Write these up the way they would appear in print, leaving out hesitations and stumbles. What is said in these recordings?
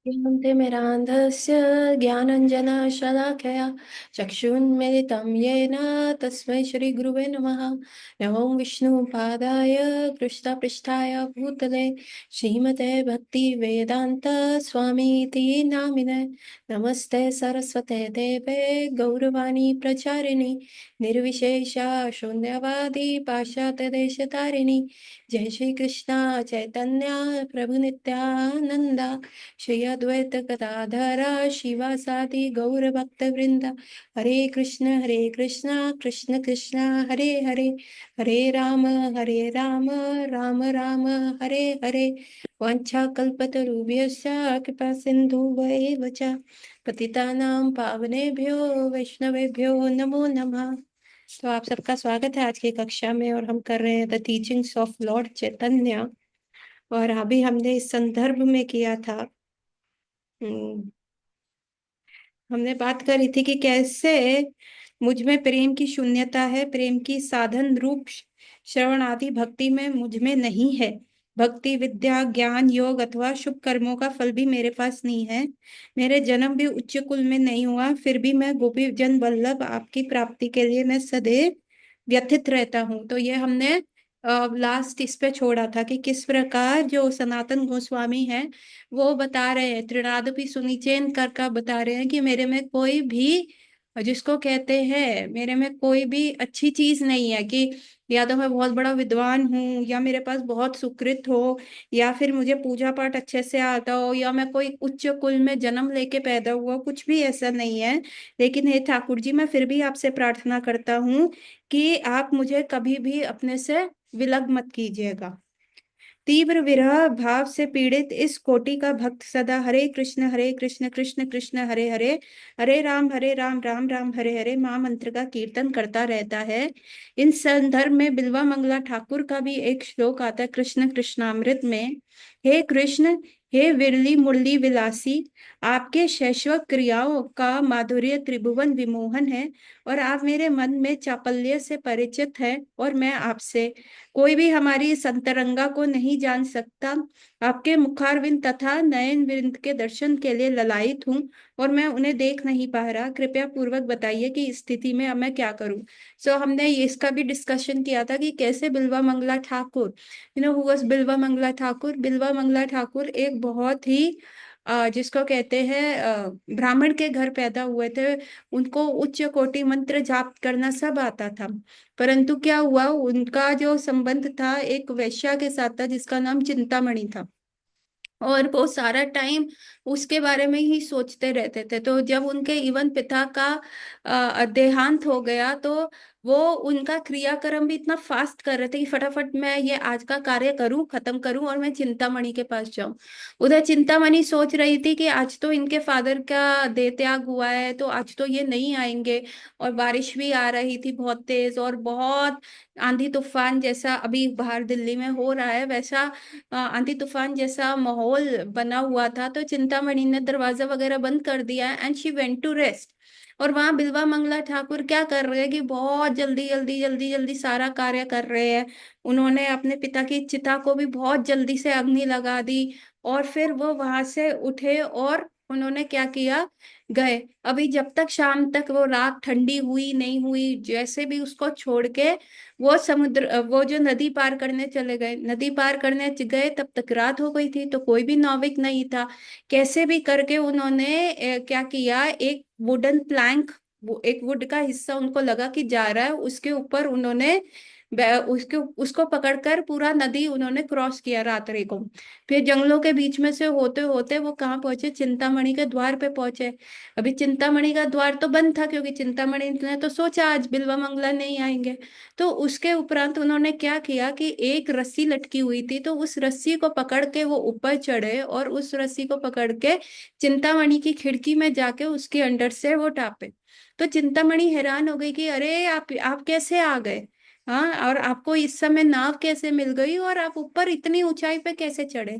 ज्ञानतिमिरान्धस्य ज्ञानञ्जनशलाकया चक्षुन्मिलितं येन तस्मै श्रीगुरुवे नमः। नमो विष्णुपादाय कृष्णपृष्ठाय भूतले श्रीमते भक्तिवेदान्त स्वामीति नामिने। नमस्ते सरस्वते देवे गौरवाणी प्रचारिणि निर्विशेष शून्यवादी पाश्चात्यदेशतारिणि। जय श्री कृष्ण चैतन्य प्रभु नित्यानंद श्री अद्वैत गदाधर शिवासादि गौर भक्त वृंद। हरे कृष्ण कृष्ण कृष्ण हरे हरे, हरे राम राम राम हरे हरे। वाञ्छाकल्पतरुभ्यश्च कृपा सिन्धुभ्यैव च पतितानां पावनेभ्यो वैष्णवेभ्यो नमो नमः। तो आप सबका स्वागत है आज की कक्षा में, और हम कर रहे हैं द टीचिंग्स ऑफ लॉर्ड चैतन्य। और अभी हमने इस संदर्भ में किया था, हमने बात करी थी कि कैसे मुझ में प्रेम की शून्यता है, प्रेम की साधन रूप श्रवण आदि भक्ति में मुझ में नहीं है। भक्ति विद्या ज्ञान योग अथवा शुभ कर्मों का फल भी मेरे पास नहीं है। मेरे जन्म भी उच्च कुल में नहीं हुआ, फिर भी मैं गोपी जन वल्लभ आपकी प्राप्ति के लिए मैं सदैव व्यथित रहता हूँ। तो ये हमने लास्ट इस पे छोड़ा था कि किस प्रकार जो सनातन गोस्वामी है वो बता रहे हैं, त्रिनादपि सुनिचेन कर का बता रहे हैं कि मेरे में कोई भी, जिसको कहते हैं मेरे में कोई भी अच्छी चीज नहीं है, कि या तो मैं बहुत बड़ा विद्वान हूँ, या मेरे पास बहुत सुकृत हो, या फिर मुझे पूजा पाठ अच्छे से आता हो, या मैं कोई उच्च कुल में जन्म लेके पैदा हुआ, कुछ भी ऐसा नहीं है। लेकिन हे ठाकुर जी, मैं फिर भी आपसे प्रार्थना करता हूँ कि आप मुझे कभी भी अपने से विलग मत कीजिएगा। तीव्र विरह भाव से पीड़ित इस कोटि का भक्त सदा हरे कृष्ण कृष्ण कृष्ण हरे हरे, हरे राम राम हरे हरे महामंत्र का कीर्तन करता रहता है। इन संदर्भ में बिल्वा मंगला ठाकुर का भी एक श्लोक आता है कृष्ण कृष्णामृत में। हे कृष्ण, हे विरली मुरली विलासी, आपके शैशव क्रियाओं का माधुर्य त्रिभुवन विमोहन है, और आप मेरे मन में चापल्य से परिचित है, और मैं आपसे कोई भी हमारी इस अंतरंगा को नहीं जान सकता। आपके मुखारविंद तथा नयन विंद के दर्शन के लिए ललायित हूँ, और मैं उन्हें देख नहीं पा रहा। कृपया पूर्वक बताइए कि इस स्थिति में अब मैं क्या करूं। हमने ये इसका भी डिस्कशन किया था कि कैसे बिल्वा मंगला ठाकुर, हु वाज बिल्वा मंगला ठाकुर। बिल्वा मंगला ठाकुर एक बहुत ही जिसको कहते हैं ब्राह्मण के घर पैदा हुए थे। उनको उच्च कोटि मंत्र जाप करना सब आता था, परंतु क्या हुआ, उनका जो संबंध था एक वैश्या के साथ था जिसका नाम चिंतामणि था, और वो सारा टाइम उसके बारे में ही सोचते रहते थे। तो जब उनके इवन पिता का देहांत हो गया, तो वो उनका क्रियाक्रम भी इतना फास्ट कर रहे थे कि फटाफट मैं ये आज का कार्य करूं, खत्म करूं, और मैं चिंतामणि के पास जाऊं। उधर चिंतामणि सोच रही थी कि आज तो इनके फादर का देह त्याग हुआ है, तो आज तो ये नहीं आएंगे। और बारिश भी आ रही थी बहुत तेज, और बहुत आंधी तूफान जैसा अभी बाहर दिल्ली में हो रहा है, वैसा आंधी तूफान जैसा माहौल बना हुआ था। तो चिंतामणि ने दरवाजा वगैरह बंद कर दिया and she went to rest. और वहां बिल्वा मंगला ठाकुर क्या कर रहे हैं कि बहुत जल्दी जल्दी जल्दी जल्दी सारा कार्य कर रहे हैं। उन्होंने अपने पिता की चिता को भी बहुत जल्दी से अग्नि लगा दी, और फिर वो वहां से उठे और उन्होंने क्या किया, गए। अभी जब तक शाम तक वो रात ठंडी हुई नहीं हुई, जैसे भी उसको छोड़ के वो समुद्र, वो जो नदी पार करने चले गए, नदी पार करने गए तब तक रात हो गई थी, तो कोई भी नाविक नहीं था। कैसे भी करके उन्होंने क्या किया, एक वुडन प्लैंक, एक वुड का हिस्सा उनको लगा कि जा रहा है, उसके ऊपर उन्होंने उसके उसको पकड़कर पूरा नदी उन्होंने क्रॉस किया रात्रि को। फिर जंगलों के बीच में से होते होते वो कहाँ पहुंचे, चिंतामणि के द्वार पे पहुंचे। अभी चिंतामणि का द्वार तो बंद था, क्योंकि चिंतामणि ने तो सोचा आज बिल्वा मंगला नहीं आएंगे। तो उसके उपरांत उन्होंने क्या किया कि एक रस्सी लटकी हुई थी, तो उस रस्सी को पकड़ के वो ऊपर चढ़े, और उस रस्सी को पकड़ के चिंतामणि की खिड़की में जाके उसके अंदर से वो टापे। तो चिंतामणि हैरान हो गई कि अरे आप कैसे आ गए, हाँ, और आपको इस समय नाव कैसे मिल गई, और आप ऊपर इतनी ऊंचाई पे कैसे चढ़े।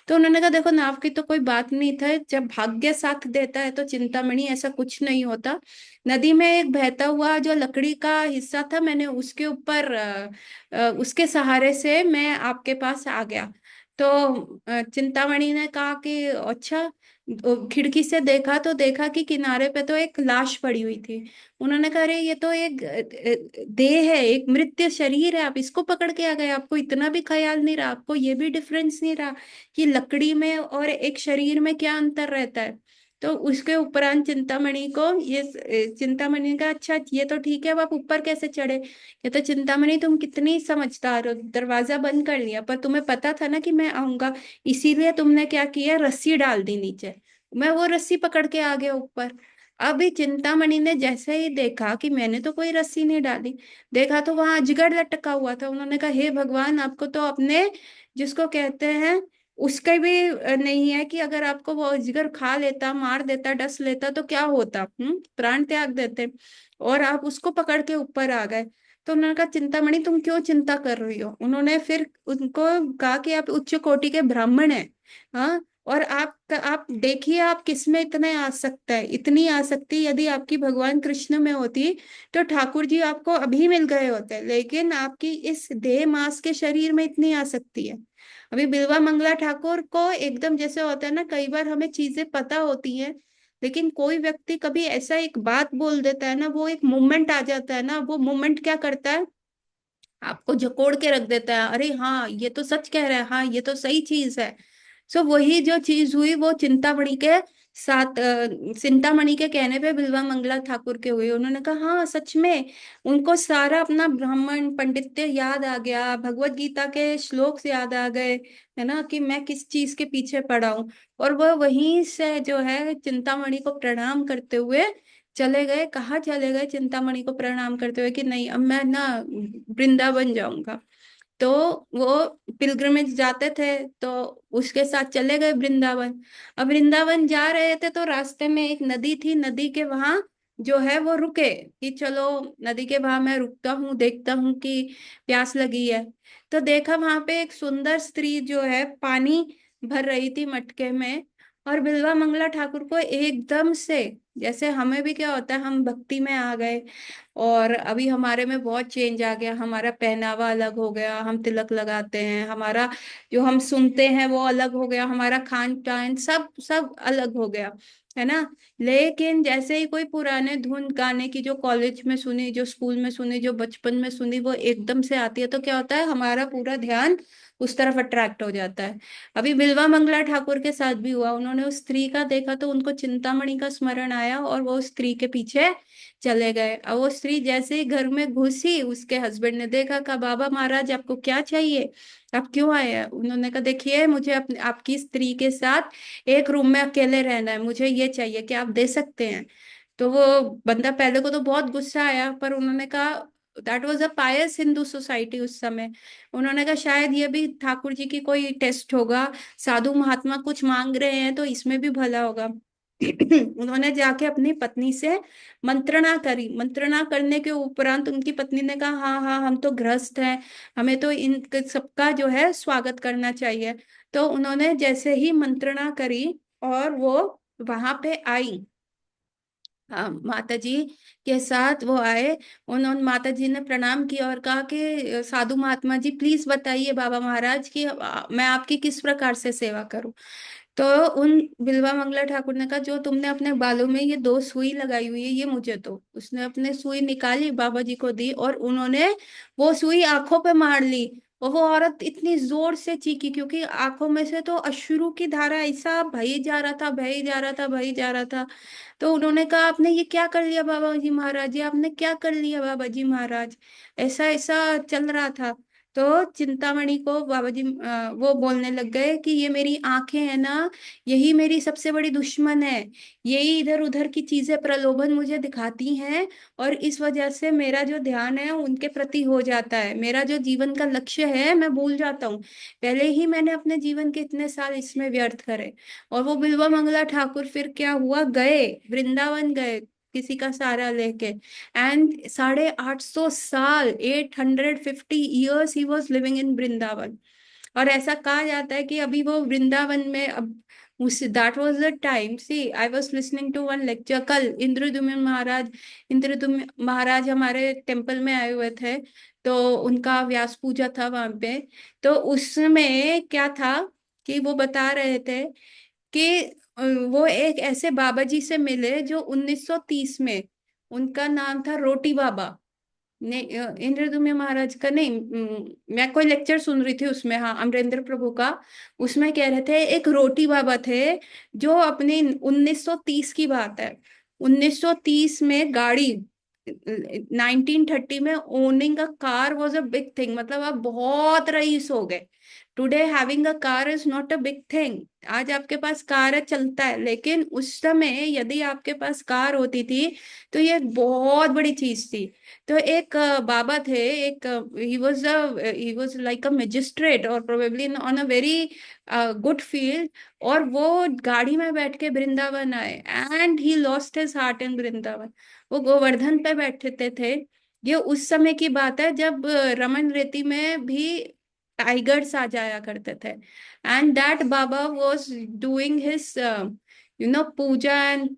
तो उन्होंने कहा देखो, नाव की तो कोई बात नहीं था, जब भाग्य साथ देता है तो चिंतामणि ऐसा कुछ नहीं होता। नदी में एक बहता हुआ जो लकड़ी का हिस्सा था, मैंने उसके ऊपर उसके सहारे से मैं आपके पास आ गया। तो चिंतामणि ने कहा कि अच्छा, खिड़की से देखा तो देखा कि किनारे पे तो एक लाश पड़ी हुई थी। उन्होंने कहा अरे ये तो एक देह है, एक मृत शरीर है, आप इसको पकड़ के आ गए, आपको इतना भी ख्याल नहीं रहा, आपको ये भी डिफरेंस नहीं रहा कि लकड़ी में और एक शरीर में क्या अंतर रहता है। तो उसके उपरांत चिंतामणि को ये चिंतामणि का अच्छा ये तो ठीक है, अब आप ऊपर कैसे चढ़े। ये तो चिंतामणि तुम कितनी समझदार हो, दरवाजा बंद कर लिया, पर तुम्हें पता था ना कि मैं आऊंगा, इसीलिए तुमने क्या किया, रस्सी डाल दी नीचे, मैं वो रस्सी पकड़ के आ गया ऊपर। अभी चिंतामणि ने जैसे ही देखा कि मैंने तो कोई रस्सी नहीं डाली, देखा तो वहां अजगर लटका हुआ था। उन्होंने कहा हे भगवान, आपको तो अपने जिसको कहते हैं उसका भी नहीं है कि अगर आपको वो अजगर खा लेता, मार देता, डस लेता तो क्या होता, प्राण त्याग देते, और आप उसको पकड़ के ऊपर आ गए। तो उन्होंने कहा चिंतामणि तुम क्यों चिंता कर रही हो। उन्होंने फिर उनको कहा कि आप उच्च कोटि के ब्राह्मण हैं, हाँ, और आप देखिए आप किसमें इतने आसक्त है, इतनी आसक्ति यदि आपकी भगवान कृष्ण में होती तो ठाकुर जी आपको अभी मिल गए होते, लेकिन आपकी इस देह मास के शरीर में इतनी आसक्ति है। अभी बिल्वा मंगला ठाकुर को एकदम जैसे होता है ना, कई बार हमें चीजें पता होती हैं, लेकिन कोई व्यक्ति कभी ऐसा एक बात बोल देता है ना, वो एक मोमेंट आ जाता है ना, वो मोमेंट क्या करता है, आपको जकोड़ के रख देता है, अरे हाँ ये तो सच कह रहा है, हाँ ये तो सही चीज है। सो वही जो चीज हुई वो चिंतामणि के साथ, चिंतामणि के कहने पे बिल्वा मंगला ठाकुर के हुई। उन्होंने कहा हाँ सच में, उनको सारा अपना ब्राह्मण पंडित्य याद आ गया, भगवत गीता के श्लोक याद आ गए, है ना, कि मैं किस चीज के पीछे पड़ा हूँ। और वह वहीं से जो है चिंतामणि को प्रणाम करते हुए चले गए। कहाँ चले गए चिंतामणि को प्रणाम करते हुए कि नहीं अब मैं ना वृंदावन जाऊंगा। तो वो पिलग्रिमेज जाते थे, तो उसके साथ चले गए वृंदावन। अब वृंदावन जा रहे थे तो रास्ते में एक नदी थी, नदी के वहां जो है वो रुके कि चलो नदी के वहां मैं रुकता हूँ, देखता हूँ कि प्यास लगी है। तो देखा वहां पे एक सुंदर स्त्री जो है पानी भर रही थी मटके में। और बिल्वा मंगला ठाकुर को एकदम से, जैसे हमें भी क्या होता है, हम भक्ति में आ गए और अभी हमारे में बहुत चेंज आ गया, हमारा पहनावा अलग हो गया, हम तिलक लगाते हैं, हमारा जो हम सुनते हैं वो अलग हो गया, हमारा खान पान सब सब अलग हो गया, है ना। लेकिन जैसे ही कोई पुराने धुन गाने की जो कॉलेज में सुनी, जो स्कूल में सुनी, जो बचपन में सुनी, वो एकदम से आती है, तो क्या होता है, हमारा पूरा ध्यान उस तरफ अट्रैक्ट हो जाता है। अभी बिल्वा मंगला ठाकुर के साथ भी हुआ, उन्होंने उस स्त्री का देखा तो उनको चिंतामणि का स्मरण आया और वो उस स्त्री के पीछे चले गए। अब वो स्त्री जैसे ही घर में घुसी, उसके हस्बैंड ने देखा, कहा बाबा महाराज आपको क्या चाहिए, आप क्यों आए हैं। उन्होंने कहा देखिए मुझे अपने आपकी स्त्री के साथ एक रूम में अकेले रहना है, मुझे ये चाहिए कि आप दे सकते हैं। तो वो बंदा पहले को तो बहुत गुस्सा आया, पर उन्होंने कहा that was a pious Hindu society उस समय। उन्होंने कहा शायद ये भी ठाकुर जी की कोई टेस्ट होगा, साधु महात्मा कुछ मांग रहे हैं तो इसमें भी भला होगा। उन्होंने जाके अपनी पत्नी से मंत्रणा करी, मंत्रणा करने के उपरांत उनकी पत्नी ने कहा हाँ हाँ हम तो गृहस्थ हैं, हमें तो इन सबका जो है स्वागत करना चाहिए। तो उन्होंने जैसे ही मंत्रणा करी और वो वहां पे आई, हाँ माता जी के साथ वो आए, उन्होंने माता जी ने प्रणाम किया और कहा कि साधु महात्मा जी प्लीज बताइए बाबा महाराज कि मैं आपकी किस प्रकार से सेवा करूं। तो उन बिल्वा मंगला ठाकुर ने कहा जो तुमने अपने बालों में ये दो सुई लगाई हुई है ये मुझे दो। उसने अपने सुई निकाली, बाबा जी को दी और उन्होंने वो सुई आंखों पे मार ली। और वो औरत इतनी जोर से चीखी क्योंकि आंखों में से तो अश्रु की धारा ऐसा बही जा रहा था, बही जा रहा था, बही जा रहा था। तो उन्होंने कहा आपने ये क्या कर लिया बाबा जी महाराज जी, आपने क्या कर लिया बाबा जी महाराज, ऐसा ऐसा चल रहा था। तो चिंतामणि को बाबा जी वो बोलने लग गए कि ये मेरी आंखें हैं ना, यही मेरी सबसे बड़ी दुश्मन है, यही इधर उधर की चीजें प्रलोभन मुझे दिखाती हैं, और इस वजह से मेरा जो ध्यान है उनके प्रति हो जाता है, मेरा जो जीवन का लक्ष्य है मैं भूल जाता हूँ, पहले ही मैंने अपने जीवन के इतने साल इसमें व्यर्थ करे। और वो बिल्वा मंगला ठाकुर फिर क्या हुआ, गए वृंदावन गए किसी का सहारा लेके, एंड 850 साल 850 years he was living in Vrindavan. और ऐसा कहा जाता है कि अभी वो वृंदावन में, अब उस that was the time, see I was listening to one lecture कल। इंद्रदुम्न महाराज हमारे टेम्पल में आए हुए थे, तो उनका व्यास पूजा था वहां पे। तो उसमें क्या था कि वो बता रहे थे कि वो एक ऐसे बाबा जी से मिले जो 1930 में, उनका नाम था रोटी बाबा। नहीं, इंद्रदुम्न महाराज का नहीं, मैं कोई लेक्चर सुन रही थी उसमें, हाँ, अमरेंद्र प्रभु का। उसमें कह रहे थे एक रोटी बाबा थे, जो अपनी 1930 की बात है, 1930 में गाड़ी, 1930 में owning a car was a big thing, मतलब आप बहुत रईस हो गए। Today having a car is not a big thing. आज आपके पास कार है, चलता है, लेकिन उस समय यदि आपके पास कार होती थी तो ये बहुत बड़ी चीज थी। तो एक बाबा थे, एक he was like a magistrate और probably on a very good field, और वो गाड़ी में बैठ के वृंदावन आए, and he lost his heart in Vrindavan. वो गोवर्धन पे बैठते थे। ये उस समय की बात है जब रमन रेती में भी टाइगर्स आ जाया करते थे, and that baba was doing his puja and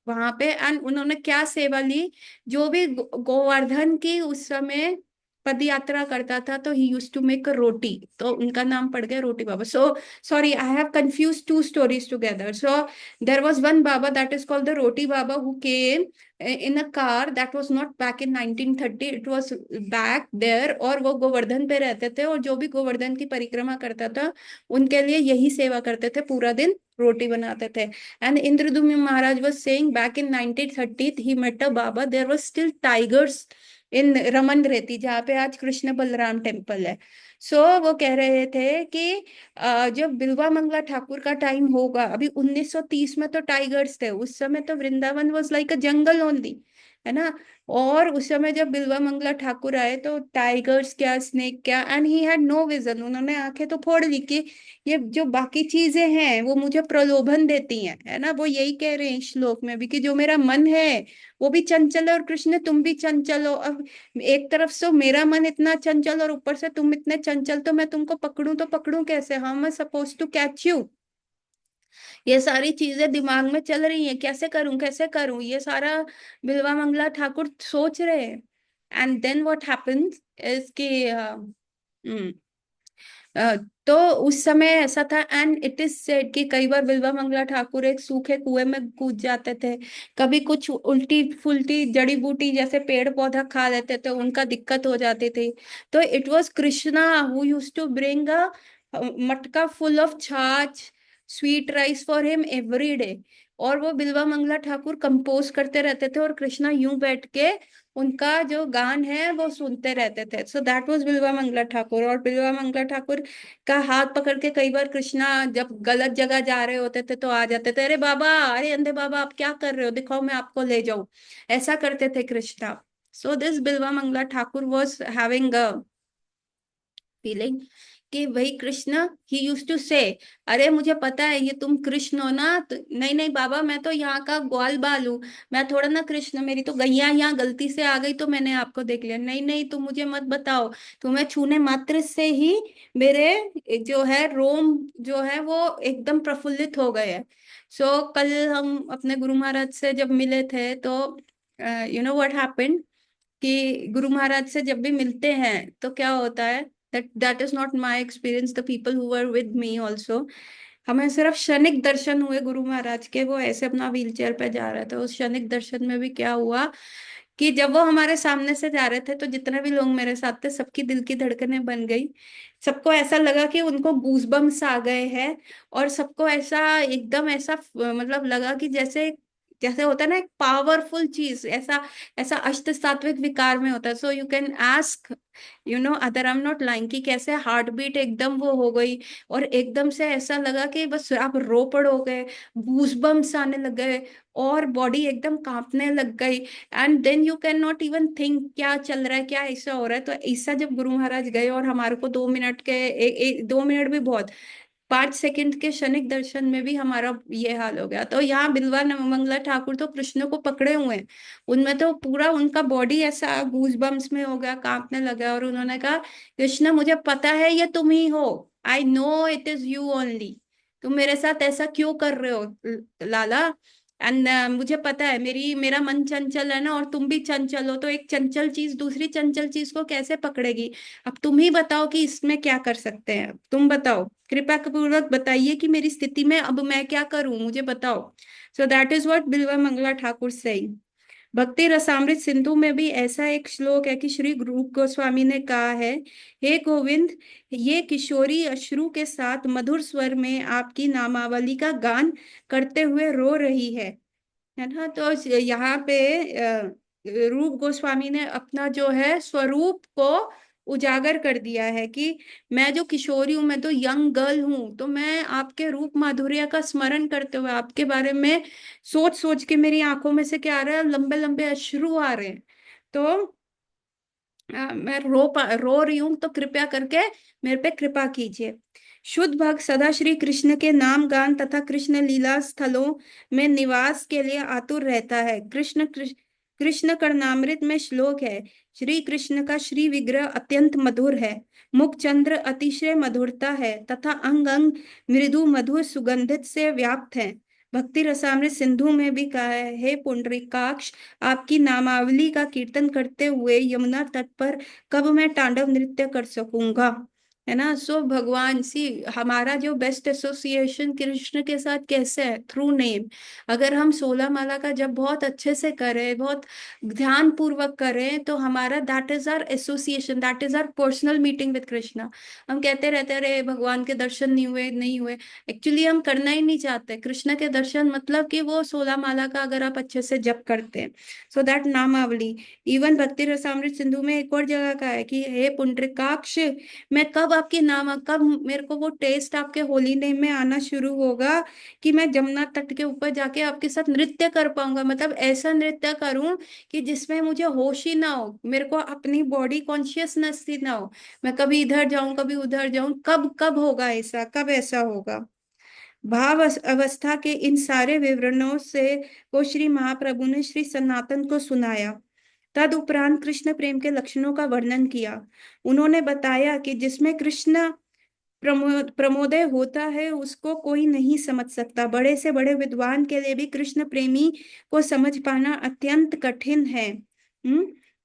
वहां पे, एंड उन्होंने क्या सेवा ली, जो भी गोवर्धन की उस समय पद यात्रा करता था, तो he use to make roti, तो उनका नाम पड़ गया Roti Baba. So sorry, I have confuse two stories together. So there was one baba that is called the Roti Baba, who came in a car that was not back in 1930, it was back there, और वो गोवर्धन पे रहते थे, और जो भी गोवर्धन की परिक्रमा करता था उनके लिए यही सेवा करते थे, पूरा दिन रोटी बनाते थे। And Indradumna Maharaj was saying back in 1930 he met a Baba, there was still tigers in Raman रेती, जहाँ पे आज कृष्ण बलराम टेम्पल है। सो वो कह रहे थे कि जब बिल्वा मंगला ठाकुर का टाइम होगा, अभी 1930 में तो टाइगर्स थे, उस समय तो Vrindavan was like a jungle only, है ना। और उस समय जब बिल्वा मंगला ठाकुर आए तो टाइगर्स क्या, स्नेक क्या, and he had no vision, उन्होंने आंखें तो फोड़ ली कि ये जो बाकी चीजें हैं वो मुझे प्रलोभन देती हैं, है ना। वो यही कह रहे हैं इस श्लोक में भी कि जो मेरा मन है वो भी चंचल है, और कृष्ण तुम भी चंचल हो। अब एक तरफ से मेरा मन इतना चंचल और ऊपर से तुम इतने चंचल, तो मैं तुमको पकड़ूं तो पकड़ूं कैसे, how am I suppose to catch you. ये सारी चीजें दिमाग में चल रही हैं, कैसे करूं कैसे करूं, ये सारा बिल्वा मंगला ठाकुर सोच रहे हैं। And then what happens is कि अ, तो उस समय ऐसा था, एंड इट इज सेड कि कई बार बिल्वा मंगला ठाकुर एक सूखे कुएं में कूद जाते थे, कभी कुछ उल्टी फुल्टी जड़ी बूटी जैसे पेड़ पौधा खा लेते थे, उनका दिक्कत हो जाती थी। तो it was Krishna who used to bring a matka full of chhaach, sweet rice for him every day, और वो बिल्वा मंगला ठाकुर कंपोज करते रहते थे, और कृष्णा यूं बैठ के उनका जो गान है वो सुनते रहते थे। सो दैट वाज बिल्वा मंगला ठाकुर। और बिल्वा मंगला ठाकुर का हाथ पकड़ के कई बार कृष्णा जब गलत जगह जा रहे होते थे तो आ जाते थे, अरे बाबा, अरे अंधे बाबा, आप क्या कर रहे हो, दिखाओ मैं आपको ले जाऊं, ऐसा करते थे Krishna. So this Bilva Mangala Thakur was having a feeling कि वही कृष्ण, ही यूज टू से, अरे मुझे पता है ये तुम कृष्ण हो ना, तो नहीं नहीं बाबा, मैं तो यहाँ का ग्वाल बाल हूँ, मैं थोड़ा ना कृष्ण, मेरी तो गैया यहाँ गलती से आ गई तो मैंने आपको देख लिया, नहीं नहीं तुम मुझे मत बताओ, तुम्हें छूने मात्र से ही मेरे जो है रोम जो है वो एकदम प्रफुल्लित हो गए हैं। सो कल हम अपने गुरु महाराज से जब मिले थे तो यू नो व्हाट हैपेंड कि गुरु महाराज से जब भी मिलते हैं तो क्या होता है, that is not my experience, the people who were with me also, हमें सिर्फ क्षणिक दर्शन हुए गुरु महाराज के, वो ऐसे अपना व्हील चेयर पे जा रहे थे। उस क्षणिक दर्शन में भी क्या हुआ कि जब वो हमारे सामने से जा रहे थे तो जितने भी लोग मेरे साथ थे सबकी दिल की धड़कनें बन गई, सबको ऐसा लगा कि उनको गूजबम्स आ गए हैं, और सबको ऐसा एकदम ऐसा मतलब लगा कि जैसे जैसे होता है ना एक पावरफुल चीज, ऐसा ऐसा अष्ट सात्विक विकार में होता है। So you can ask, you know other, I am not lying, कि कैसे हार्ट बीट एकदम वो हो गई, और एकदम से ऐसा लगा कि बस आप रो पड़ोगे, गूजबम्स आने लग गए, और बॉडी एकदम कांपने लग गई, and then you can not even think क्या चल रहा है, क्या ऐसा हो रहा है। तो ऐसा जब गुरु महाराज गए और हमारे को 2 मिनट के 2 मिनट भी बहुत, 5 सेकंड के क्षणिक दर्शन में भी हमारा ये हाल हो गया। तो यहाँ बिल्वा मंगला ठाकुर तो कृष्ण को पकड़े हुए हैं, उनमें तो पूरा उनका बॉडी ऐसा गूज बम्स में हो गया, कांपने लगा, और उन्होंने कहा कृष्ण मुझे पता है ये तुम ही हो, I know it is you only. तुम मेरे साथ ऐसा क्यों कर रहे हो लाला? एंड मुझे पता है मेरा मन चंचल है ना, और तुम भी चंचल हो, तो एक चंचल चीज दूसरी चंचल चीज को कैसे पकड़ेगी? अब तुम ही बताओ कि इसमें क्या कर सकते हैं, तुम बताओ, कृपा पूर्वक बताइए कि मेरी स्थिति में अब मैं क्या करूं, मुझे बताओ। सो दैट इज व्हाट बिल्वा मंगला ठाकुर से। भक्ति रसामृत सिंधु में भी ऐसा एक श्लोक है कि श्री रूप गोस्वामी ने कहा है, हे गोविंद, ये किशोरी अश्रु के साथ मधुर स्वर में आपकी नामावली का गान करते हुए रो रही है ना। तो यहाँ पे रूप गोस्वामी ने अपना जो है स्वरूप को उजागर कर दिया है कि मैं जो किशोरी हूँ, मैं तो यंग गर्ल हूँ, तो मैं आपके रूप माधुर्य का स्मरण करते हुए आपके बारे में सोच सोच के मेरी आंखों में से क्या आ रहा है, लंबे लंबे अश्रु आ रहे हैं। तो मैं रो रही हूं, तो कृपया करके मेरे पे कृपा कीजिए। शुद्ध भक्त सदा श्री कृष्ण के नाम गान तथा कृष्ण लीला स्थलों में निवास के लिए आतुर रहता है। कृष्ण कर्णामृत में श्लोक है, श्री कृष्ण का श्री विग्रह अत्यंत मधुर है, मुख चंद्र अतिशय मधुरता है तथा अंग अंग मृदु मधुर सुगंधित से व्याप्त है। भक्ति रसामृत सिंधु में भी कहा है, हे पुंडरीकाक्ष, आपकी नामावली का कीर्तन करते हुए यमुना तट पर कब मैं तांडव नृत्य कर सकूंगा, है ना। सो भगवान सी, हमारा जो बेस्ट एसोसिएशन कृष्ण के साथ कैसे है, थ्रू नेम। अगर हम 16 माला का जब बहुत अच्छे से करें, बहुत ध्यान पूर्वक करें, तो हमारा that is our association, that is our personal meeting with Krishna. हम कहते रहते रहे भगवान के दर्शन नहीं हुए नहीं हुए, एक्चुअली हम करना ही नहीं चाहते कृष्ण के दर्शन, मतलब कि वो 16 माला का अगर आप अच्छे से जप करते हैं। सो दैट नामावली। इवन भक्ति रसामृत सिंधु में एक और जगह का है कि हे पुंडरीकाक्ष, मैं कब आपकी नाम, कब मेरे को वो टेस्ट आपके होली नेम में आना शुरू होगा कि मैं जमुना तट के ऊपर जाके आपके साथ नृत्य कर पाऊंगा, मतलब ऐसा नृत्य करूं कि जिसमें मुझे होश ही ना हो, मेरे को अपनी बॉडी कॉन्शियसनेस ही ना हो, मैं कभी इधर जाऊं कभी उधर जाऊं। कब कब होगा ऐसा, कब ऐसा होगा? भाव अवस्था के इन सारे विवरणों से को श्री महाप्रभु ने श्री सनातन को सुनाया। तदुपरांत कृष्ण प्रेम के लक्षणों का वर्णन किया। उन्होंने बताया कि जिसमें कृष्ण प्रमोदय होता है उसको कोई नहीं समझ सकता। बड़े से बड़े विद्वान के लिए भी कृष्ण प्रेमी को समझ पाना अत्यंत कठिन है।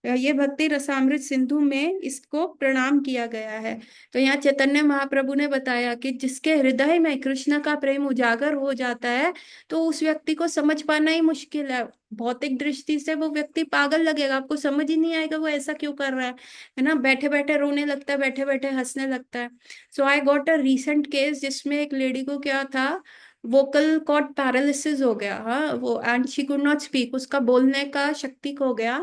ये भक्ति रसामृत सिंधु में इसको प्रणाम किया गया है। तो यहाँ चैतन्य महाप्रभु ने बताया कि जिसके हृदय में कृष्ण का प्रेम उजागर हो जाता है, तो उस व्यक्ति को समझ पाना ही मुश्किल है। भौतिक दृष्टि से वो व्यक्ति पागल लगेगा, आपको समझ ही नहीं आएगा वो ऐसा क्यों कर रहा है ना। बैठे बैठे रोने लगता है, बैठे बैठे हंसने लगता है। So I got a recent case जिसमें एक लेडी को क्या था, वोकल कॉर्ड पैरालिसिस हो गया, हाँ वो, and she could not speak, उसका बोलने का शक्ति खो गया।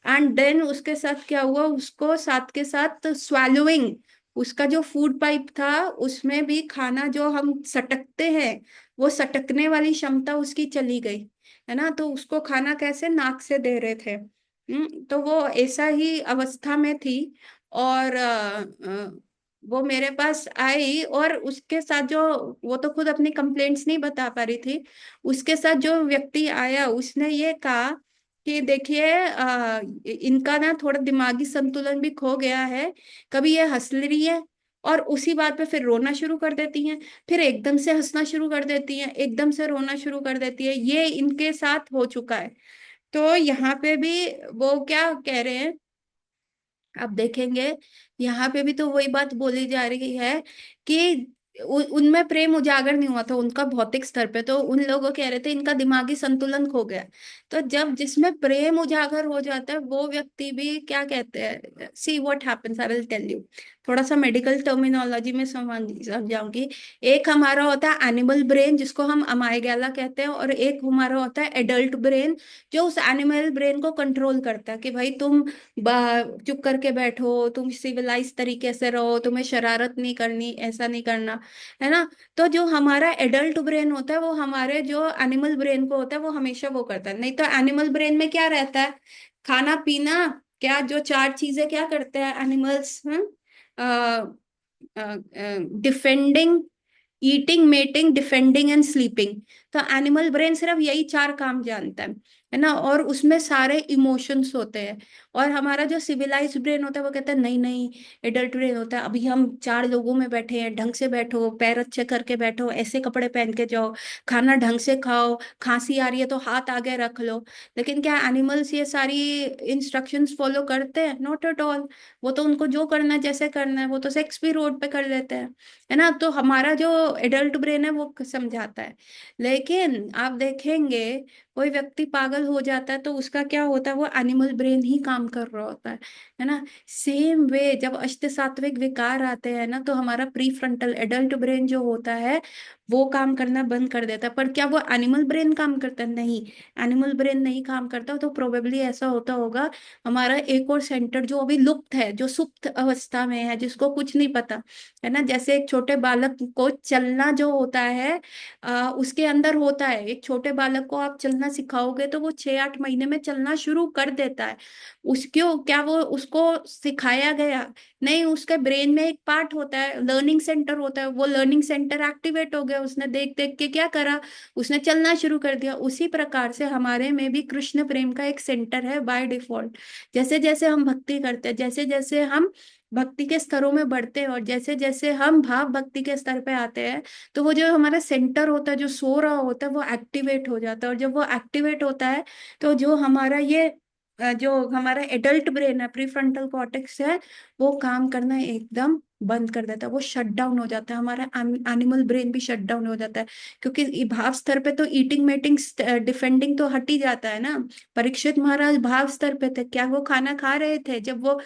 एंड देन उसके साथ क्या हुआ, उसको साथ के साथ स्वैलोइंग, उसका जो फूड पाइप था उसमें भी खाना जो हम सटकते हैं, वो सटकने वाली क्षमता उसकी चली गई, है ना। तो उसको खाना कैसे, नाक से दे रहे थे। तो वो ऐसा ही अवस्था में थी। और वो मेरे पास आई, और उसके साथ जो, वो तो खुद अपनी कंप्लेंट्स नहीं बता पा रही थी, उसके साथ जो व्यक्ति आया उसने ये कहा कि देखिए इनका ना थोड़ा दिमागी संतुलन भी खो गया है, कभी ये हंस रही है और उसी बात पे फिर रोना शुरू कर देती हैं, फिर एकदम से हंसना शुरू कर देती हैं, एकदम से रोना शुरू कर देती है, ये इनके साथ हो चुका है। तो यहाँ पे भी वो क्या कह रहे हैं, आप देखेंगे यहाँ पे भी तो वही बात बोली जा रही है कि उनमें प्रेम उजागर नहीं हुआ था उनका भौतिक स्तर पे, तो उन लोगों कह रहे थे इनका दिमागी संतुलन खो गया। तो जब जिसमें प्रेम उजागर हो जाता है वो व्यक्ति भी क्या कहते हैं, see what happens, I will tell you. थोड़ा सा मेडिकल टर्मिनोलॉजी में समझाऊंगी। एक हमारा होता है एनिमल ब्रेन जिसको हम अमाइगेला कहते हैं, और एक हमारा होता है एडल्ट ब्रेन जो उस एनिमल ब्रेन को कंट्रोल करता है कि भाई तुम चुप करके बैठो, तुम सिविलाइज तरीके से रहो, तुम्हें शरारत नहीं करनी, ऐसा नहीं करना, है ना। तो जो हमारा एडल्ट ब्रेन होता है वो हमारे जो एनिमल ब्रेन को होता है वो हमेशा वो करता है। नहीं तो एनिमल ब्रेन में क्या रहता है, खाना पीना, क्या जो चार चीजें क्या करते हैं animals, defending, eating, mating, defending and sleeping. तो एनिमल ब्रेन सिर्फ यही चार काम जानता है। है ना, और उसमें सारे इमोशंस होते हैं। और हमारा जो सिविलाइज्ड ब्रेन होता है वो कहता है नहीं नहीं, एडल्ट ब्रेन होता है, अभी हम चार लोगों में बैठे हैं, ढंग से बैठो, पैर अच्छे करके बैठो, ऐसे कपड़े पहन के जाओ, खाना ढंग से खाओ, खांसी आ रही है तो हाथ आगे रख लो। लेकिन क्या एनिमल्स ये सारी इंस्ट्रक्शंस फॉलो करते हैं? Not at all. वो तो उनको जो करना है जैसे करना है, वो तो सेक्स भी रोड पे कर लेते हैं, है ना। तो हमारा जो एडल्ट ब्रेन है वो समझाता है। लेकिन आप देखेंगे कोई व्यक्ति पागल हो जाता है तो उसका क्या होता है, वो एनिमल ब्रेन ही काम कर रहा होता है ना। सेम वे जब अष्ट सात्विक विकार आते हैं ना, तो हमारा प्री फ्रंटल एडल्ट ब्रेन जो होता है वो काम करना बंद कर देता है। पर क्या वो एनिमल ब्रेन काम करता है? नहीं, एनिमल ब्रेन नहीं काम करता। तो प्रोबेबली ऐसा होता होगा हमारा एक और सेंटर जो अभी लुप्त है, जो सुप्त अवस्था में है, जिसको कुछ नहीं पता, है ना। जैसे एक छोटे बालक को चलना जो होता है उसके अंदर होता है। एक छोटे बालक को आप चलना सिखाओगे तो वो 6-8 महीने में चलना शुरू कर देता है। उसको क्या वो उसको सिखाया गया? नहीं, उसके ब्रेन में एक पार्ट होता है, लर्निंग सेंटर होता है, वो लर्निंग सेंटर एक्टिवेट हो गया, उसने देख देख के क्या करा, उसने चलना शुरू कर दिया। उसी प्रकार से हमारे में भी कृष्ण प्रेम का एक सेंटर है बाय डिफॉल्ट। जैसे जैसे हम भक्ति करते हैं, जैसे जैसे हम भक्ति के स्तरों में बढ़ते हैं, और जैसे जैसे हम भाव भक्ति के स्तर पे आते हैं, तो वो जो हमारा सेंटर होता है जो सो रहा होता है वो एक्टिवेट हो जाता है। और जब वो एक्टिवेट होता है तो जो हमारा ये जो हमारा एडल्ट ब्रेन है, प्रीफ्रंटल कॉर्टेक्स है, वो काम करना एकदम बंद कर देता है, वो शट डाउन हो जाता है। हमारा एनिमल ब्रेन भी शट डाउन हो जाता है। क्योंकि भाव स्तर पे तो ईटिंग मेटिंग डिफेंडिंग तो हट ही जाता है ना। परीक्षित महाराज भाव स्तर पे थे, क्या वो खाना खा रहे थे जब वो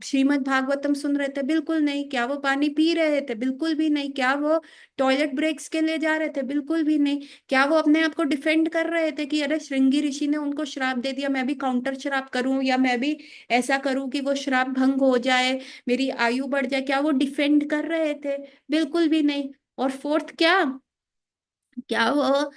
श्रीमद् भागवतम सुन रहे थे? बिल्कुल नहीं। क्या वो पानी पी रहे थे? बिल्कुल भी नहीं। क्या वो टॉयलेट ब्रेक्स के लिए जा रहे थे? बिल्कुल भी नहीं। क्या वो अपने आप को डिफेंड कर रहे थे कि अरे श्रृंगी ऋषि ने उनको श्राप दे दिया, मैं भी काउंटर श्राप करूं, या मैं भी ऐसा करूं कि वो श्राप भंग हो जाए, मेरी आयु बढ़ जाए? क्या वो डिफेंड कर रहे थे? बिल्कुल भी नहीं। और फोर्थ क्या, क्या वो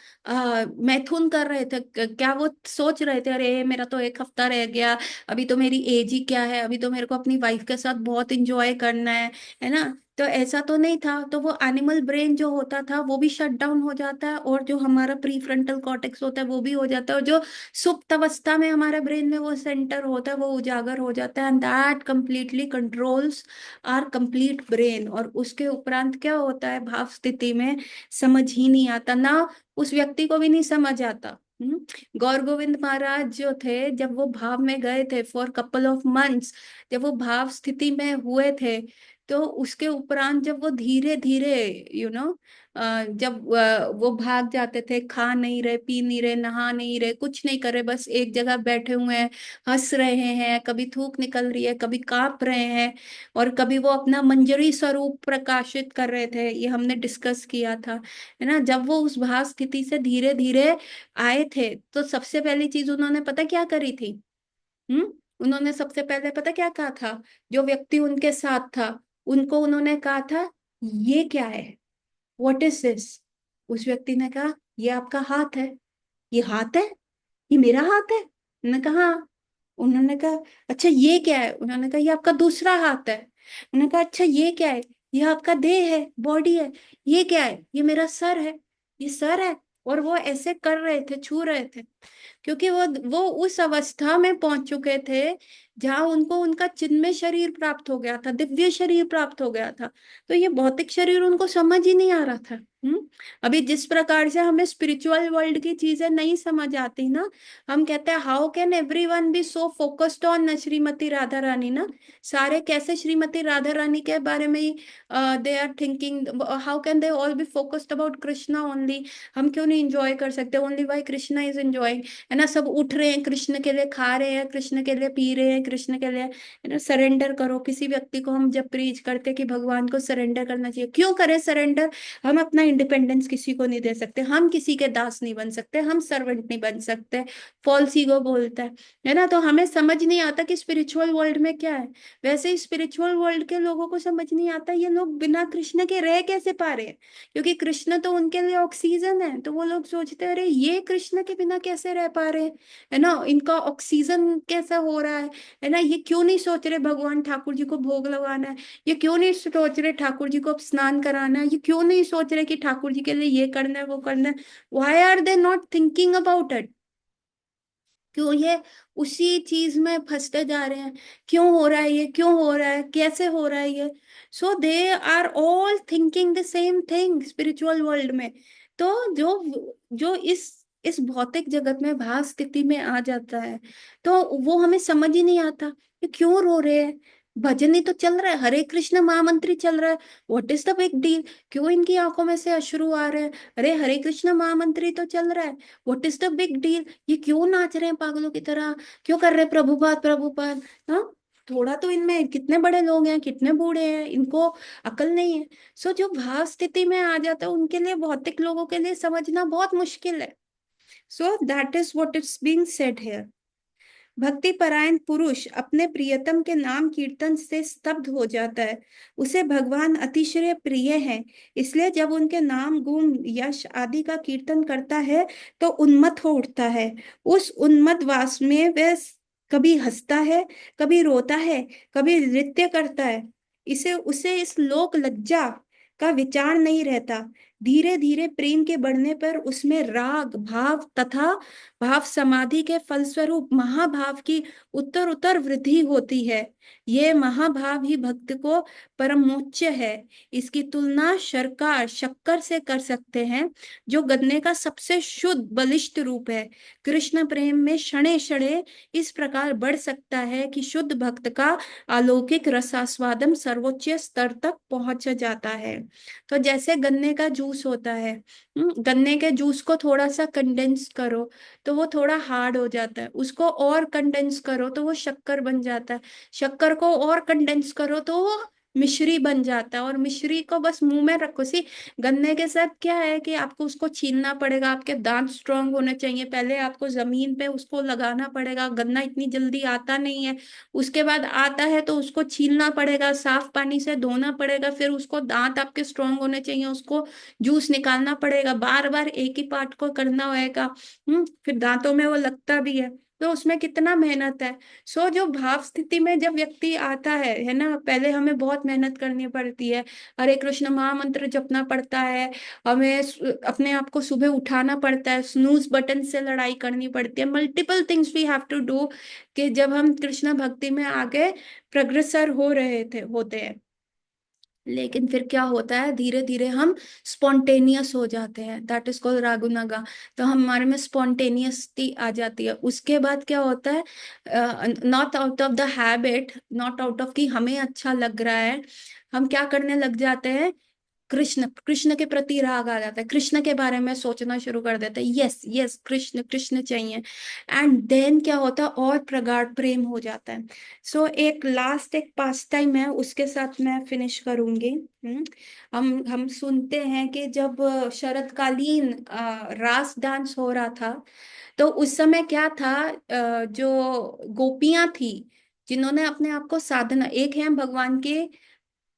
मैथुन कर रहे थे? क्या वो सोच रहे थे अरे मेरा तो एक हफ्ता रह गया, अभी तो मेरी एज ही क्या है, अभी तो मेरे को अपनी वाइफ के साथ बहुत इंजॉय करना है ना। तो ऐसा तो नहीं था। तो वो एनिमल ब्रेन जो होता था वो भी शट डाउन हो जाता है, और जो हमारा प्री फ्रंटल कॉर्टेक्स होता है वो भी हो जाता है, और जो सुप्त अवस्था में हमारे ब्रेन में वो सेंटर होता है वो उजागर हो जाता है, and that completely controls our complete brain. और उसके उपरांत क्या होता है भाव स्थिति में, समझ ही नहीं आता ना, उस व्यक्ति को भी नहीं समझ आता। गौर गोविंद महाराज जो थे, जब वो भाव में गए थे फॉर कपल ऑफ मंथ्स, जब वो भाव स्थिति में हुए थे, तो उसके उपरांत जब वो धीरे धीरे यू नो जब वो भाग जाते थे, खा नहीं रहे, पी नहीं रहे, नहा नहीं रहे, कुछ नहीं कर रहे, बस एक जगह बैठे हुए हैं, हंस रहे हैं, कभी थूक निकल रही है, कभी कांप रहे हैं, और कभी वो अपना मंजरी स्वरूप प्रकाशित कर रहे थे, ये हमने डिस्कस किया था, है ना। जब वो उस भाव स्थिति से धीरे धीरे आए थे, तो सबसे पहली चीज उन्होंने पता क्या करी थी? हम्म उन्होंने सबसे पहले पता क्या कहा था? जो व्यक्ति उनके साथ था, उनको उन्होंने कहा था ये क्या है, व्हाट इज दिस? उस व्यक्ति ने कहा ये आपका हाथ है। ये हाथ है? ये मेरा हाथ है? उन्होंने कहा हाँ। उन्होंने कहा अच्छा ये क्या है? उन्होंने कहा ये आपका दूसरा हाथ है। उन्होंने कहा अच्छा ये क्या है? ये आपका देह है, बॉडी है। ये क्या है? ये मेरा सर है। ये सर है। और वो ऐसे कर रहे थे, छू रहे थे, क्योंकि वो उस अवस्था में पहुंच चुके थे जहां उनको उनका चिन्मय शरीर प्राप्त हो गया था, दिव्य शरीर प्राप्त हो गया था। तो ये भौतिक शरीर उनको समझ ही नहीं आ रहा था। अभी जिस प्रकार से हमें स्पिरिचुअल वर्ल्ड की चीजें नहीं समझ आती ना, हम कहते हैं how can everyone be so focused on Shrimati Radha Rani ना। सारे कैसे श्रीमती राधा रानी के बारे में ही they are thinking, how can they all be focused about Krishna only? हम क्यों नहीं इंजॉय कर सकते? Only why Krishna is enjoying, है ना। सब उठ रहे हैं कृष्ण के लिए, खा रहे हैं कृष्ण के लिए, पी रहे हैं कृष्ण के लिए, है ना। सरेंडर करो। किसी व्यक्ति को हम जब प्रीच करते हैं कि भगवान को सरेंडर करना चाहिए, क्यों करें सरेंडर? हम अपना इंडिपेंडेंस किसी को नहीं दे सकते, हम किसी के दास नहीं बन सकते, हम सर्वेंट नहीं बन सकते। फॉल्स ईगो बोलता है ना। तो हमें समझ नहीं आता कि स्पिरिचुअल वर्ल्ड में क्या है। वैसे ही स्पिरिचुअल वर्ल्ड के लोगों को समझ नहीं आता ये लोग बिना कृष्ण के रह कैसे पा रहे हैं, क्योंकि कृष्ण तो उनके लिए ऑक्सीजन है। तो वो लोग सोचते हैं अरे ये कृष्ण के बिना कैसे रह पा रहे हैं, है ना, इनका ऑक्सीजन कैसा हो रहा है ना। ये क्यों नहीं सोच रहे भगवान ठाकुर जी को भोग लगाना है? ये क्यों नहीं सोच रहे ठाकुर जी को स्नान कराना है? ये क्यों नहीं सोच रहे कि ठाकुर जी के लिए ये करना है वो करना है? Why are they not thinking about it? क्यों ये उसी चीज में फंसते जा रहे हैं? क्यों हो रहा है ये, क्यों हो रहा है, कैसे हो रहा है ये? So they are all thinking the same thing spiritual world में। तो जो जो इस भौतिक जगत में भाव स्थिति में आ जाता है, तो वो हमें समझ ही नहीं आता कि क्यों रो रहे हैं। भजन ही तो चल रहा है, हरे कृष्ण महामंत्री चल रहा है, what is the big deal? क्यों इनकी आंखों में से अश्रु आ रहे हैं? अरे हरे कृष्ण महामंत्री तो चल रहा है, what is the big deal? ये क्यों नाच रहे हैं पागलों की तरह? क्यों कर रहे हैं प्रभुपाद प्रभुपाद? हाँ, थोड़ा तो इनमें, कितने बड़े लोग हैं, कितने बूढ़े हैं, इनको अकल नहीं है। सो जो भाव स्थिति में आ जाता है उनके लिए, भौतिक लोगों के लिए समझना बहुत मुश्किल है। सो that is what is being said here. भक्ति परायण पुरुष अपने प्रियतम के नाम कीर्तन से स्तब्ध हो जाता है। उसे भगवान अतिशय प्रिय हैं, इसलिए जब उनके नाम गुण यश आदि का कीर्तन करता है तो उन्मत्त हो उठता है। उस उन्मत्त वास में वह कभी हंसता है, कभी रोता है, कभी नृत्य करता है। इसे उसे इस लोक लज्जा का विचार नहीं रहता। धीरे धीरे प्रेम के बढ़ने पर उसमें राग भाव तथा भाव समाधि के फलस्वरूप महाभाव की उत्तर उत्तर वृद्धि होती है। ये महाभाव ही भक्त को परमोच्च है। इसकी तुलना शर्कार शक्कर से कर सकते हैं, जो गन्ने का सबसे शुद्ध बलिष्ठ रूप है। कृष्ण प्रेम में क्षणे क्षणे इस प्रकार बढ़ सकता है कि शुद्ध भक्त का अलौकिक रसास्वादन सर्वोच्च स्तर तक पहुंच जाता है। तो जैसे गन्ने का जूस होता है, गन्ने के जूस को थोड़ा सा कंडेंस करो तो वो थोड़ा हार्ड हो जाता है, उसको और कंडेंस करो तो वो शक्कर बन जाता है, शक्कर को और कंडेंस करो तो वो मिश्री बन जाता है, और मिश्री को बस मुंह में रखो। सी गन्ने के साथ क्या है कि आपको उसको छीलना पड़ेगा, आपके दांत स्ट्रांग होने चाहिए, पहले आपको जमीन पे उसको लगाना पड़ेगा, गन्ना इतनी जल्दी आता नहीं है। उसके बाद आता है तो उसको छीलना पड़ेगा, साफ पानी से धोना पड़ेगा, फिर उसको दांत आपके स्ट्रांग होने चाहिए, उसको जूस निकालना पड़ेगा, बार बार एक ही पार्ट को करना होगा। फिर दांतों में वो लगता भी है, तो उसमें कितना मेहनत है। सो जो भाव स्थिति में जब व्यक्ति आता है ना, पहले हमें बहुत मेहनत करनी पड़ती है। हरे कृष्ण महामंत्र जपना पड़ता है, हमें अपने आप को सुबह उठाना पड़ता है, स्नूज बटन से लड़ाई करनी पड़ती है, multiple things we have to do, कि जब हम कृष्ण भक्ति में आगे प्रग्रसर हो रहे थे होते हैं। लेकिन फिर क्या होता है, धीरे धीरे हम स्पॉन्टेनियस हो जाते हैं, दैट इज कॉल्ड रागुनागा। तो हमारे में स्पॉन्टेनियसटी आ जाती है। उसके बाद क्या होता है, not out of the habit, not out of कि हमें अच्छा लग रहा है, हम क्या करने लग जाते हैं, कृष्ण कृष्ण के प्रति राग आ जाता है, कृष्ण के बारे में सोचना शुरू कर देते हैं, यस यस कृष्ण कृष्ण चाहिए। एंड देन क्या होता है, और प्रगाढ़ प्रेम हो जाता है। सो एक लास्ट एक पास टाइम है, उसके साथ मैं फिनिश करूंगी। हम सुनते हैं कि जब शरतकालीन रास डांस हो रहा था, तो उस समय क्या था, जो गोपियां थी जिन्होंने अपने आप को साधना, एक है भगवान के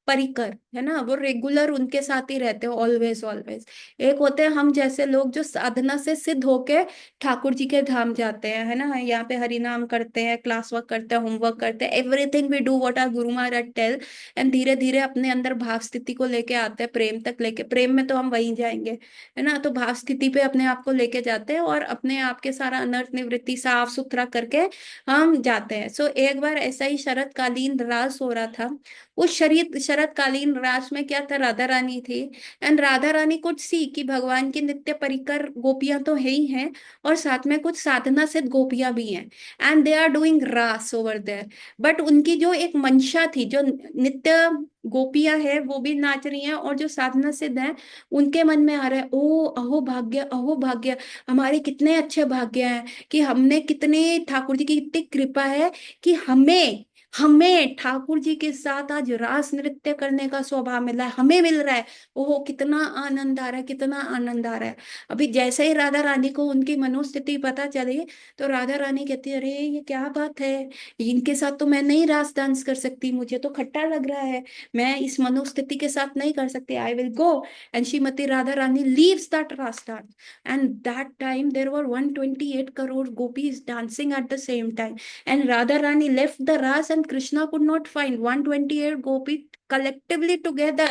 परिकर, है ना, वो रेगुलर उनके साथ ही रहते हो, ऑलवेज ऑलवेज। एक होते हैं हम जैसे लोग जो साधना से सिद्ध होके ठाकुर जी के धाम जाते हैं, है ना, यहाँ पे हरि नाम करते हैं, क्लास वर्क करते हैं, होमवर्क करते हैं, everything we do what our guru Maharaj tell. And धीरे धीरे अपने अंदर भाव स्थिति को लेके आते हैं, प्रेम तक लेके, प्रेम में तो हम वहीं जाएंगे, है ना, तो भाव स्थिति पे अपने आप को लेके जाते हैं, और अपने आप के सारा अनर्थ निवृत्ति साफ सुथरा करके हम जाते हैं। सो एक बार ऐसा ही शरतकालीन रास हो रहा था। उस शरतकालीन रास में क्या था, राधा रानी थी। एंड राधा रानी कुछ सी कि भगवान की नित्य परिकर गोपियां तो है ही हैं, और साथ में कुछ साधना सिद्ध गोपियां भी हैं, एंड दे आर डूइंग रास ओवर देयर। बट उनकी जो एक मंशा थी, जो नित्य गोपियां है वो भी नाच रही हैं, और जो साधना सिद्ध है उनके मन में आ रहा है, ओ अहो भाग्य, अहो भाग्य, हमारे कितने अच्छे भाग्य हैं, कि हमने कितने, ठाकुर जी की कितनी कृपा है कि हमें हमें ठाकुर जी के साथ आज रास नृत्य करने का सौभाग्य मिला है, हमें मिल रहा है। ओहो कितना आनंद आ रहा है, कितना आनंद आ रहा है। अभी जैसे ही राधा रानी को उनकी मनोस्थिति पता चली, तो राधा रानी कहती है, अरे ये क्या बात है, इनके साथ तो मैं नहीं रास डांस कर सकती, मुझे तो खट्टा लग रहा है, मैं इस मनोस्थिति के साथ नहीं कर सकती, I will go. And Shrimati Radha Rani leaves that Raas dance. And that time there were 128 crore gopis dancing at the same time. And Radharani left the Ras, and Krishna could not find 128 gopis collectively together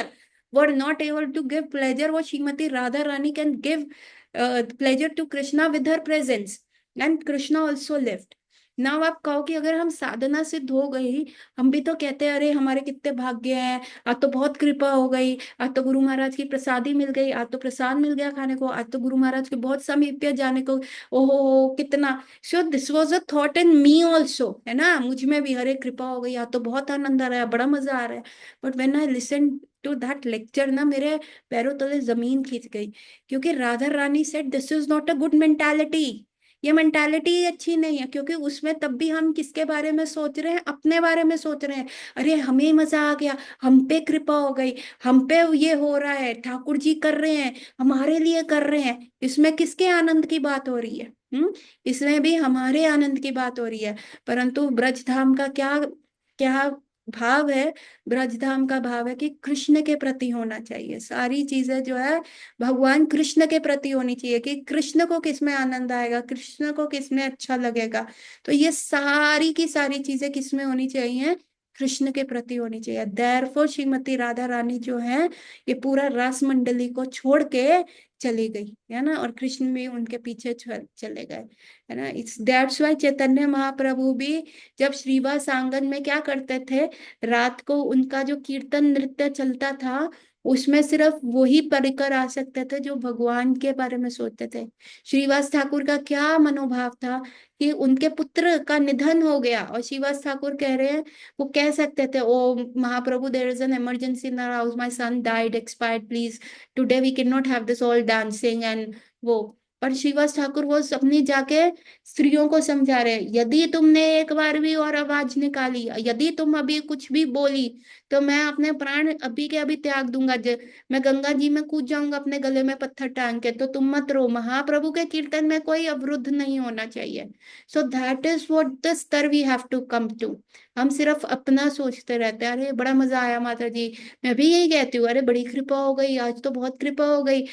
were not able to give pleasure what Srimati Radharani can give pleasure to Krishna with her presence. And Krishna also lived. Now आप कहो कि अगर हम साधना सिद्ध हो गई, हम भी तो कहते हैं अरे हमारे कितने भाग्य हैं, आज तो बहुत कृपा हो गई, आज तो गुरु महाराज की प्रसादी मिल गई, आज तो प्रसाद मिल गया खाने को, आज तो गुरु महाराज के बहुत समीप्य जाने को, ओहो हो कितना। So this was a thought in me also, है ना, मुझ में भी अरे कृपा हो गई, आज तो बहुत आनंद आ रहा है, बड़ा मजा आ रहा है। But when I listen to that lecture ना, मेरे पैरों तले जमीन खिंच गई, क्योंकि Radha Rani said this is not a good mentality. ये मेंटालिटी अच्छी नहीं है, क्योंकि उसमें तब भी हम किसके बारे में सोच रहे हैं, अपने बारे में सोच रहे हैं। अरे हमें मजा आ गया, हम पे कृपा हो गई, हम पे ये हो रहा है, ठाकुर जी कर रहे हैं, हमारे लिए कर रहे हैं। इसमें किसके आनंद की बात हो रही है? इसमें भी हमारे आनंद की बात हो रही है। परंतु ब्रज धाम का क्या क्या भाव है? ब्रजधाम का भाव है कि कृष्ण के प्रति होना चाहिए सारी चीजें, जो है भगवान कृष्ण के प्रति होनी चाहिए, कि कृष्ण को किस में आनंद आएगा, कृष्ण को किस में अच्छा लगेगा। तो ये सारी की सारी चीजें किस में होनी चाहिए? कृष्ण के प्रति होनी चाहिए। देयरफॉर श्रीमती राधा रानी जो है, ये पूरा रास मंडली को छोड़ के चली गई, है ना, और कृष्ण भी उनके पीछे चले गए, है ना। It's that's why Chaitanya Mahaprabhu भी जब श्रीवास आंगन में क्या करते थे, रात को उनका जो कीर्तन नृत्य चलता था, उसमें सिर्फ वही परिकर आ सकते थे जो भगवान के बारे में सोचते थे। श्रीवास ठाकुर का क्या मनोभाव था कि उनके पुत्र का निधन हो गया, और श्रीवास ठाकुर कह रहे हैं, वो कह सकते थे oh Mahaprabhu, there is an emergency in our house, my son died expired, please today we can not have this all dancing and वो। पर श्रीवास ठाकुर वो अपनी जाके स्त्रियों को समझा रहे हैं, यदि तुमने एक बार भी और आवाज निकाली, यदि तुम अभी कुछ भी बोली, तो मैं अपने प्राण अभी के अभी त्याग दूंगा, मैं गंगा जी में कूद जाऊंगा अपने गले में पत्थर टांग के, तो तुम मत रो, महाप्रभु के कीर्तन में कोई अवरुद्ध नहीं होना चाहिए। So that is what the स्तर we have to come to. हम सिर्फ अपना सोचते रहते हैं, अरे बड़ा मजा आया माता जी, मैं भी यही कहती हूँ, अरे बड़ी कृपा हो गई, आज तो बहुत कृपा हो गई।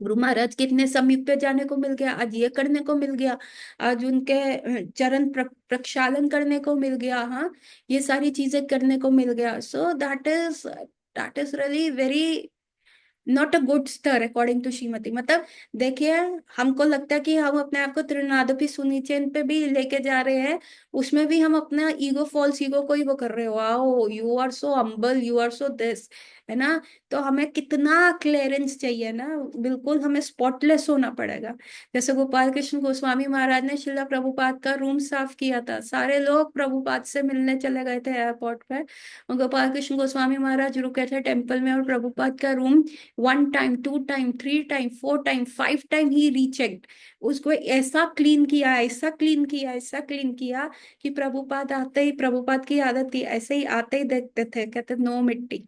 गुरु महाराज के इतने समीप पे जाने को मिल गया, आज ये करने को मिल गया, आज उनके चरण प्रक्षालन करने को मिल गया, हाँ, ये सारी चीजें करने को मिल गया। So that is really very not a good star according to Shrimati. मतलब देखिए, हमको लगता है कि हम अपने आप को त्रिनादपि सुनिचेन पे भी लेके जा रहे हैं, उसमें भी हम अपना ईगो, फॉल्स ईगो को ही वो कर रहे हो, wow you are so humble, you are so this, है ना। तो हमें कितना क्लियरेंस चाहिए ना, बिल्कुल हमें स्पॉटलेस होना पड़ेगा। जैसे गोपाल कृष्ण गोस्वामी महाराज ने शिला प्रभुपाद का रूम साफ किया था, सारे लोग प्रभुपाद से मिलने चले गए थे एयरपोर्ट पे, और गोपाल कृष्ण गोस्वामी महाराज रुके थे टेम्पल में, और प्रभुपाद का room 1 time, 2 time, 3 time, 4 time, 5 time he rechecked, उसको ऐसा क्लीन किया, ऐसा क्लीन किया, ऐसा क्लीन किया, कि प्रभुपाद आते ही, प्रभुपाद की आदत थी, ऐसे ही आते ही देखते थे, कहते नो मिट्टी।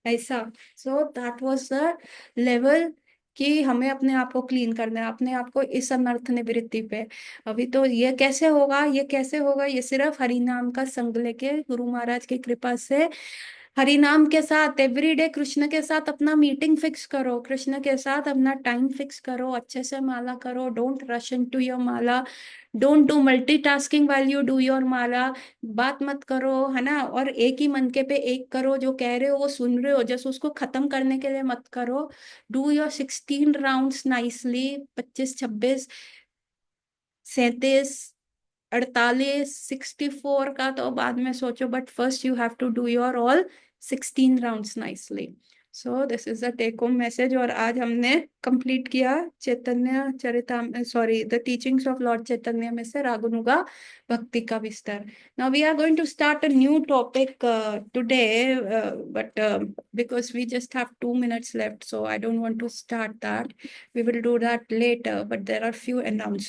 ऐसा। So that was the level, कि हमें अपने आप को क्लीन करना है, अपने आप को इस अनर्थ निवृत्ति पे। अभी तो ये कैसे होगा, ये कैसे होगा, ये सिर्फ हरि नाम का संग लेके, गुरु महाराज की कृपा से, हरि नाम के साथ एवरीडे कृष्ण के साथ अपना मीटिंग फिक्स करो, कृष्ण के साथ अपना टाइम फिक्स करो, अच्छे से माला करो, don't rush into your mala, don't do multitasking while you do your mala, बात मत करो, है ना, और एक ही मन के पे एक करो, जो कह रहे हो वो सुन रहे हो, जस्ट उसको खत्म करने के लिए मत करो। डू योर 16 राउंड्स नाइसली, 25, 26, 37, 48, 64 का तो बाद में सोचो, but first you have to do your all 16 rounds nicely. So this is the take home message, और आज हमने कंप्लीट किया Chaitanya Charita, sorry, the teachings of lord Chaitanya में से रागनुगा भक्ति का विस्तार। Now we are going to start a new topic today, but because we just have 2 minutes left, so I don't want to start that. We will do that later, but there are few announcements.